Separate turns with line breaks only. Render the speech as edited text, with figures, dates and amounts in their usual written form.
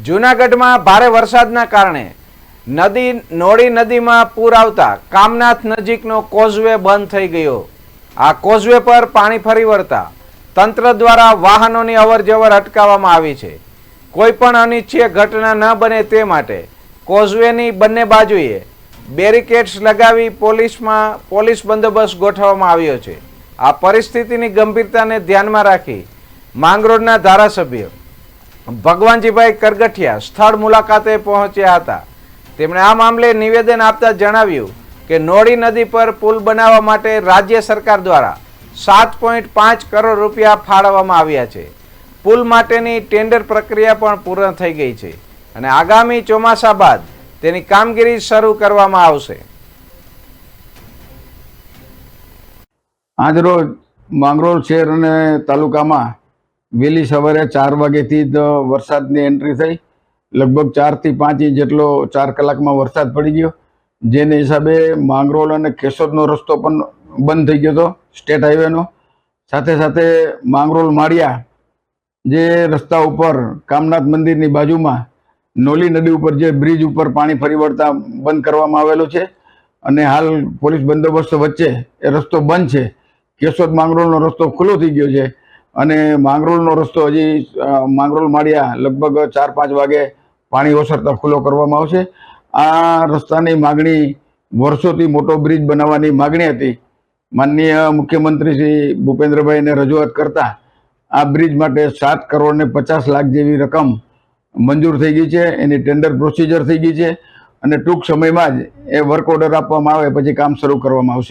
જૂનાગઢમાં ભારે વરસાદના કારણે નોળી નદીમાં પૂર આવતા કામનાથ નજીકનો કોઝવે બંધ થઈ ગયો। આ કોઝવે પર પાણી ફરી વળતા તંત્ર દ્વારા વાહનોની અવરજવર અટકાવવામાં આવી છે। કોઈ પણ અનિચ્છનીય ઘટના ન બને તે માટે કોઝવેની બંને બાજુએ બેરિકેડ્સ લગાવી પોલીસ બંદોબસ્ત ગોઠવવામાં આવ્યો છે। આ પરિસ્થિતિની ગંભીરતાને ધ્યાનમાં રાખી માંગરોળના ધારાસભ્ય ભગવાનજીભાઈ કરગઠિયા સ્થળ મુલાકાતે પહોંચ્યા હતા। તેમણે આ મામલે નિવેદન આપતા જણાવ્યું કે નોળી નદી પર પુલ બનાવવા માટે રાજ્ય સરકાર દ્વારા 7.5 કરોડ રૂપિયા ફાળવવામાં આવ્યા છે। પુલ માટેની ટેન્ડર પ્રક્રિયા પણ પૂર્ણ થઈ ગઈ છે અને આગામી ચોમાસા બાદ તેની કામગીરી શરૂ કરવામાં આવશે।
આજરોજ માંગરોળ શહેર અને તાલુકામાં વહેલી સવારે 4 વાગ્યાથી જ વરસાદની એન્ટ્રી થઈ। લગભગ 4 થી 5 ઇંચ જેટલો 4 કલાકમાં વરસાદ પડી ગયો, જેને હિસાબે માંગરોળ અને કેશોદનો રસ્તો પણ બંધ થઈ ગયો હતો, સ્ટેટ હાઈવેનો। સાથે સાથે માંગરોળ માળિયા જે રસ્તા ઉપર કામનાથ મંદિરની બાજુમાં નોલી નદી ઉપર જે બ્રિજ ઉપર પાણી ફરી વળતા બંધ કરવામાં આવેલો છે અને હાલ પોલીસ બંદોબસ્ત વચ્ચે એ રસ્તો બંધ છે। કેશોદ માંગરોળનો રસ્તો ખુલ્લો થઈ ગયો છે અને માંગરોળનો રસ્તો હજી માંગરોળ માળિયા લગભગ 4-5 વાગે પાણી ઓસરતા ખુલ્લો કરવામાં આવશે। આ રસ્તાની માગણી વર્ષોથી મોટો બ્રિજ બનાવવાની માગણી હતી। માનનીય મુખ્યમંત્રી શ્રી ભૂપેન્દ્રભાઈને રજૂઆત કરતા આ બ્રિજ માટે 7 કરોડ ને 50 લાખ જેવી રકમ મંજૂર થઈ ગઈ છે। એની ટેન્ડર પ્રોસિજર થઈ ગઈ છે અને ટૂંક સમયમાં જ એ વર્ક ઓર્ડર આપવામાં આવે પછી કામ શરૂ કરવામાં આવશે।